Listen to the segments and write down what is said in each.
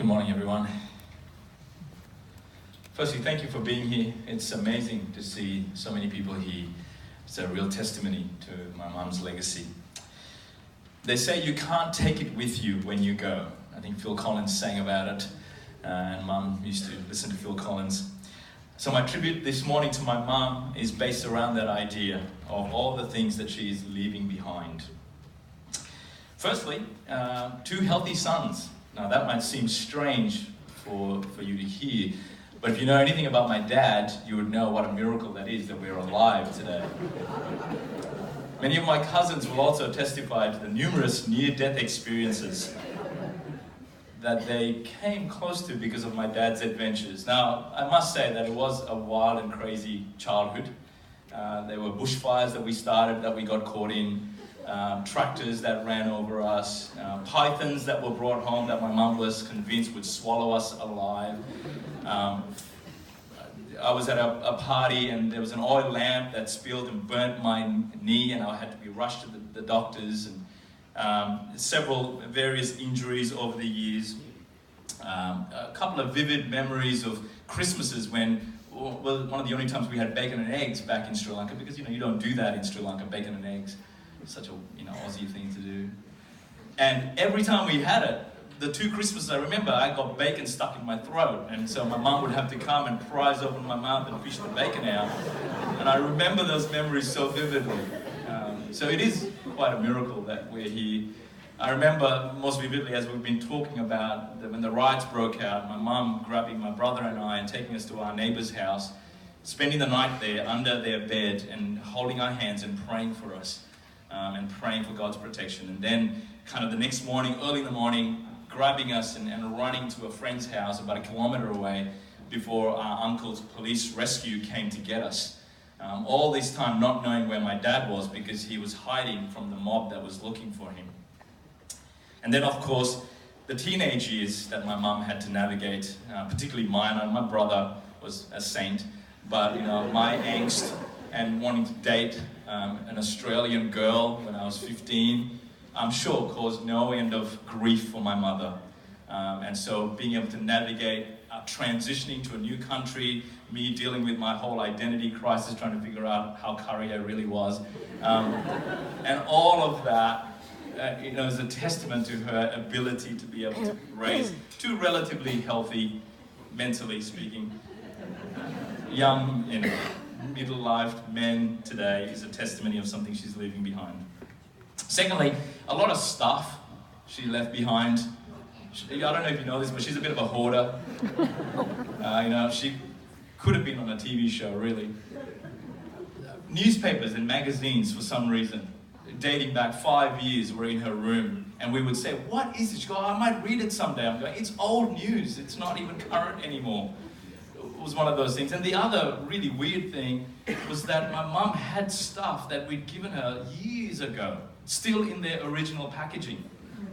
Good morning, everyone. Firstly, thank you for being here. It's amazing to see so many people here. It's a real testimony to my mum's legacy. They say you can't take it with you when you go. I think Phil Collins sang about it, and Mum used to listen to Phil Collins. So my tribute this morning to my mum is based around that idea of all the things that she is leaving behind. Firstly, 2 healthy sons. Now that might seem strange for you to hear, but if you know anything about my dad, you would know what a miracle that is that we're alive today. Many of my cousins will also testify to the numerous near-death experiences that they came close to because of my dad's adventures. Now, I must say that it was a wild and crazy childhood. There were bushfires that we started that we got caught in, tractors that ran over us, pythons that were brought home that my mum was convinced would swallow us alive. I was at a party and there was an oil lamp that spilled and burnt my knee, and I had to be rushed to the doctors, and several various injuries over the years. A couple of vivid memories of Christmases when, well, one of the only times we had bacon and eggs back in Sri Lanka, because you don't do that in Sri Lanka, bacon and eggs. It's such a Aussie thing to do. And every time we had it, the 2 Christmases I remember, I got bacon stuck in my throat, and so my mum would have to come and prise open my mouth and fish the bacon out. And I remember those memories so vividly. So it is quite a miracle that we're here. I remember most vividly, as we've been talking about, that when the riots broke out, my mum grabbing my brother and I and taking us to our neighbour's house, spending the night there under their bed and holding our hands and praying for us, and praying for God's protection. And then kind of the next morning, early in the morning, grabbing us and running to a friend's house about 1 kilometre away before our uncle's police rescue came to get us. All this time not knowing where my dad was because he was hiding from the mob that was looking for him. And then, of course, the teenage years that my mum had to navigate, particularly mine. My brother was a saint, but my angst and wanting to date an Australian girl when I was 15, I'm sure caused no end of grief for my mother. And so being able to navigate transitioning to a new country, me dealing with my whole identity crisis, trying to figure out how curry I really was, and all of that is a testament to her ability to be able to raise 2 relatively healthy, mentally speaking, young, middle-lived men today is a testimony of something she's leaving behind. Secondly, a lot of stuff she left behind. I don't know if you know this, but she's a bit of a hoarder. She could have been on a TV show, really. Newspapers and magazines, for some reason, dating back 5 years, were in her room, and we would say, "What is it?" She'd go, "I might read it someday." I'm going, "It's old news. It's not even current anymore." It was one of those things. And the other really weird thing was that my mum had stuff that we'd given her years ago, still in their original packaging,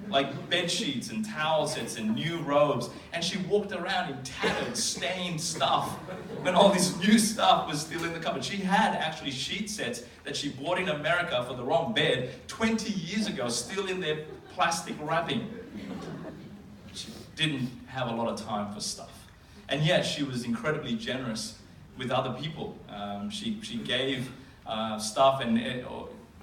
like bed sheets and towel sets and new robes, and she walked around in tattered, stained stuff when all this new stuff was still in the cupboard. She had actually sheet sets that she bought in America for the wrong bed 20 years ago, still in their plastic wrapping. She didn't have a lot of time for stuff. And yet she was incredibly generous with other people. She gave stuff, and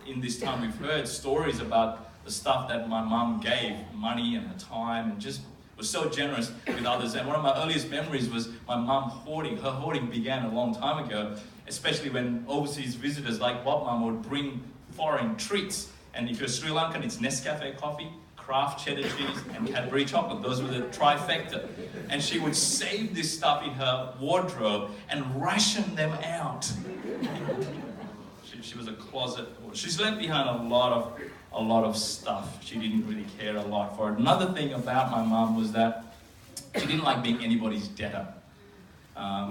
in this time we've heard stories about the stuff that my mum gave, money and her time, and just was so generous with others. And one of my earliest memories was my mum hoarding. Her hoarding began a long time ago, especially when overseas visitors like Bob Mum would bring foreign treats. And if you're Sri Lankan, it's Nescafe coffee, Kraft cheddar cheese, and Cadbury chocolate. Those were the trifecta. And she would save this stuff in her wardrobe and ration them out. She was a closet. She's left behind a lot of stuff. She didn't really care a lot for it. Another thing about my mum was that she didn't like being anybody's debtor.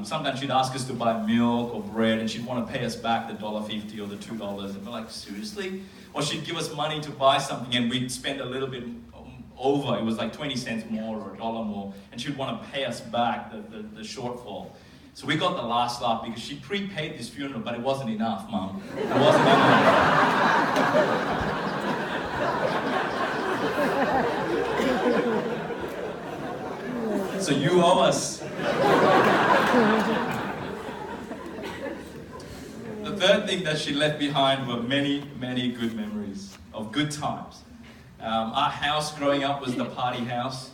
Sometimes she'd ask us to buy milk or bread, and she'd want to pay us back the $1.50 or the $2. And we're like, seriously? Or she'd give us money to buy something, and we'd spend a little bit over. It was like 20 cents more or $1 more, and she'd want to pay us back the shortfall. So we got the last laugh because she prepaid this funeral, but it wasn't enough, Mum. It wasn't enough. So you owe us. The third thing that she left behind were many, many good memories of good times. Our house growing up was the party house.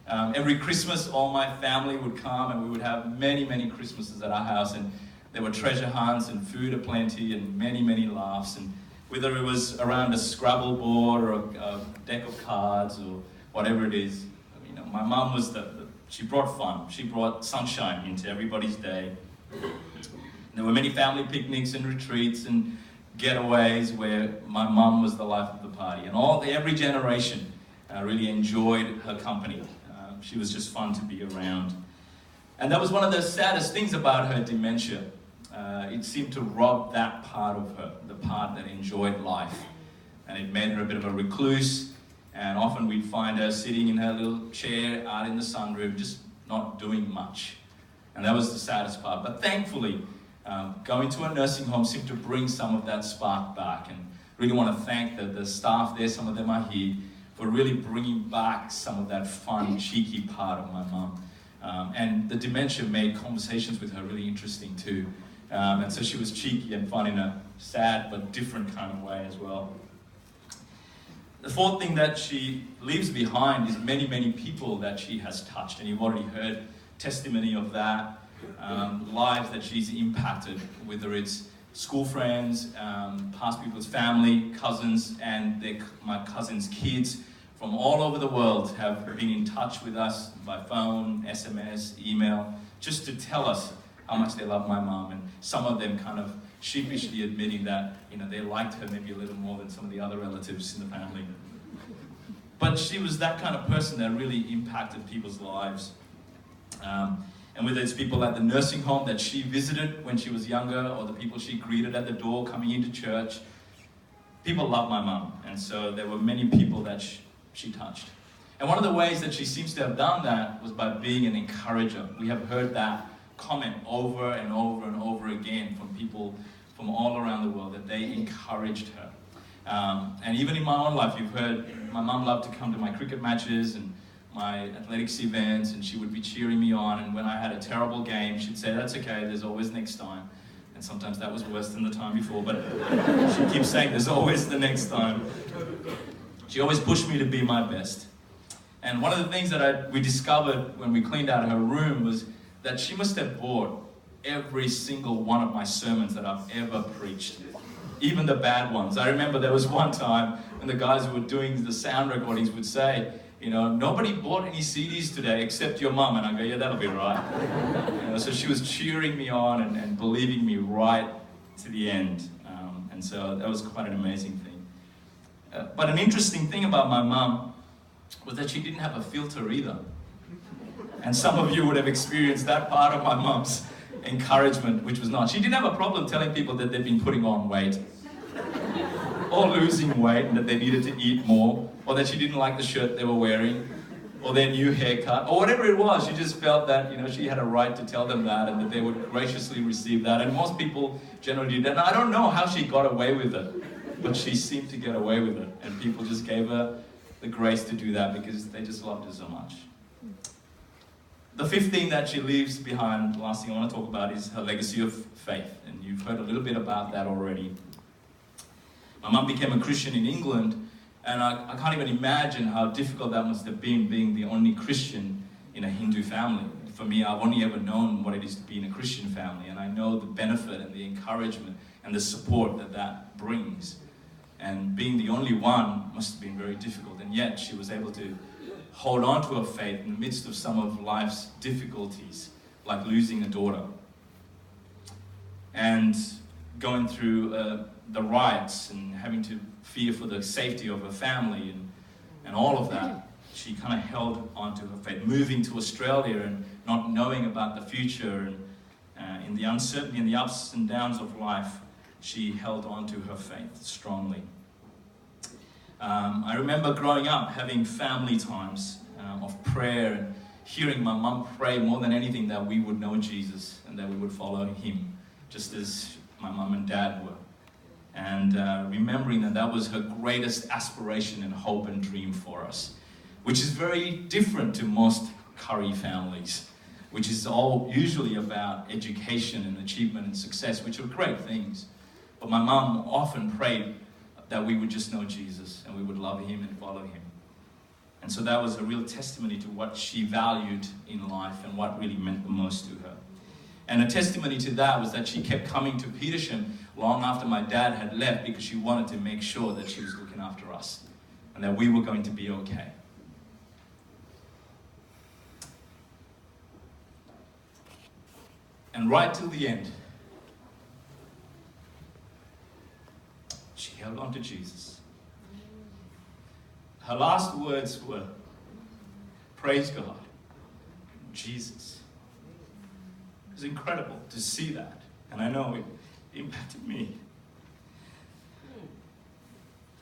Every Christmas, all my family would come and we would have many, many Christmases at our house, and there were treasure hunts and food aplenty and many, many laughs. And whether it was around a Scrabble board or a deck of cards or whatever it is, you know, my mum was she brought fun. She brought sunshine into everybody's day. There were many family picnics and retreats and getaways where my mum was the life of the party, and every generation really enjoyed her company. She was just fun to be around. And that was one of the saddest things about her dementia. It seemed to rob that part of her, the part that enjoyed life. And it made her a bit of a recluse, and often we'd find her sitting in her little chair out in the sunroom, just not doing much. And that was the saddest part. But thankfully, going to a nursing home seemed to bring some of that spark back, and really want to thank the staff there, some of them are here, for really bringing back some of that fun, cheeky part of my mum. And the dementia made conversations with her really interesting too. And so she was cheeky and fun in a sad but different kind of way as well. The fourth thing that she leaves behind is many, many people that she has touched, and you've already heard testimony of that. Lives that she's impacted, whether it's school friends, past people's family, cousins, and my cousins' kids from all over the world have been in touch with us by phone, SMS, email, just to tell us how much they love my mom, and some of them kind of sheepishly admitting that, you know, they liked her maybe a little more than some of the other relatives in the family. But she was that kind of person that really impacted people's lives. And whether it's people at the nursing home that she visited when she was younger, or the people she greeted at the door coming into church, people loved my mum. And so there were many people that she touched. And one of the ways that she seems to have done that was by being an encourager. We have heard that comment over and over and over again from people from all around the world, that they encouraged her. And even in my own life, you've heard my mum loved to come to my cricket matches and my athletics events, and she would be cheering me on, and when I had a terrible game, she'd say, "That's okay, there's always next time." And sometimes that was worse than the time before, but she keeps saying, "There's always the next time." She always pushed me to be my best. And one of the things that we discovered when we cleaned out her room was that she must have bought every single one of my sermons that I've ever preached, even the bad ones. I remember there was one time when the guys who were doing the sound recordings would say, you know, "Nobody bought any CDs today except your mum." And I go, "Yeah, that'll be right." You know, so she was cheering me on and believing me right to the end. And so that was quite an amazing thing. But an interesting thing about my mum was that she didn't have a filter either. And some of you would have experienced that part of my mum's encouragement, which was not. She didn't have a problem telling people that they'd been putting on weight, or losing weight, and that they needed to eat more, or that she didn't like the shirt they were wearing, or their new haircut, or whatever it was. She just felt that, you know, she had a right to tell them that, and that they would graciously receive that. And most people generally did that. And I don't know how she got away with it, but she seemed to get away with it, and people just gave her the grace to do that because they just loved her so much. The fifth thing that she leaves behind, the last thing I want to talk about, is her legacy of faith. And you've heard a little bit about that already. My mum became a Christian in England, and I can't even imagine how difficult that must have been, being the only Christian in a Hindu family. For me, I've only ever known what it is to be in a Christian family, and I know the benefit and the encouragement and the support that that brings. And being the only one must have been very difficult, and yet she was able to hold on to her faith in the midst of some of life's difficulties, like losing a daughter and going through the riots and having to fear for the safety of her family and all of that. She kind of held on to her faith, moving to Australia and not knowing about the future, and in the uncertainty and the ups and downs of life, she held on to her faith strongly. I remember growing up having family times of prayer and hearing my mum pray more than anything that we would know Jesus and that we would follow him, just as my mum and dad were. And remembering that that was her greatest aspiration and hope and dream for us, which is very different to most curry families, which is all usually about education and achievement and success, which are great things. But my mum often prayed that we would just know Jesus and we would love him and follow him. And so that was a real testimony to what she valued in life and what really meant the most to her. And a testimony to that was that she kept coming to Petersham long after my dad had left because she wanted to make sure that she was looking after us and that we were going to be okay. And right till the end, she held on to Jesus. Her last words were, "Praise God, Jesus." It was incredible to see that, and I know it impacted me.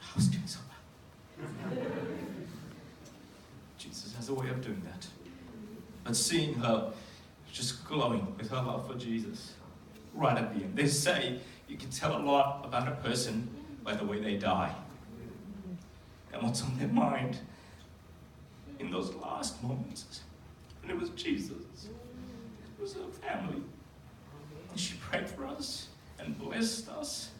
I was doing so bad. Jesus has a way of doing that. But seeing her just glowing with her love for Jesus right at the end. They say you can tell a lot about a person by the way they die and what's on their mind in those last moments. And it was Jesus. It was her family. And she prayed for us and blessed us.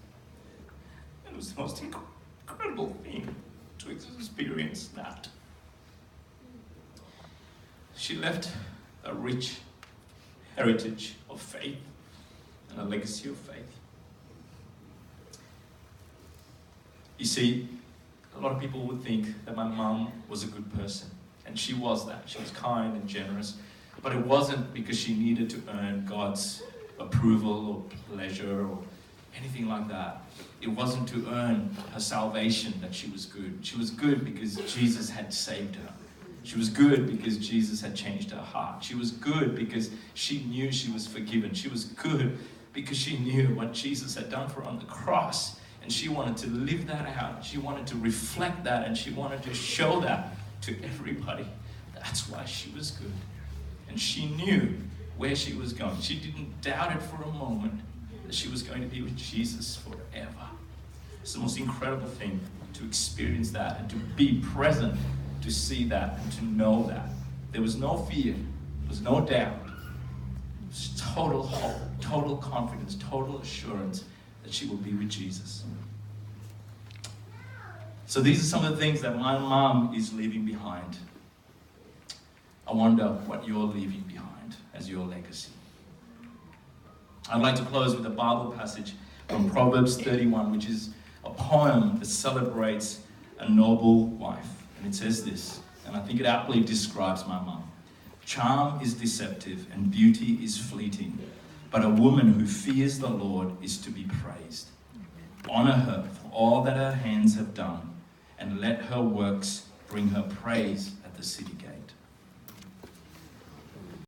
And it was the most incredible thing to experience that. She left a rich heritage of faith and a legacy of faith. You see, a lot of people would think that my mum was a good person, and she was that. She was kind and generous, but it wasn't because she needed to earn God's approval or pleasure or anything like that. It wasn't to earn her salvation that she was good. She was good because Jesus had saved her. She was good because Jesus had changed her heart. She was good because she knew she was forgiven. She was good because she knew what Jesus had done for her on the cross. And she wanted to live that out. She wanted to reflect that, and she wanted to show that to everybody. That's why she was good. And she knew where she was going. She didn't doubt it for a moment that she was going to be with Jesus forever. It's the most incredible thing to experience that and to be present, to see that and to know that. There was no fear. There was no doubt. It was total hope, total confidence, total assurance that she will be with Jesus. So these are some of the things that my mom is leaving behind. I wonder what you're leaving behind as your legacy. I'd like to close with a Bible passage from Proverbs 31, which is a poem that celebrates a noble wife. And it says this, and I think it aptly describes my mum. Charm is deceptive and beauty is fleeting, but a woman who fears the Lord is to be praised. Honor her for all that her hands have done, and let her works bring her praise at the city gate.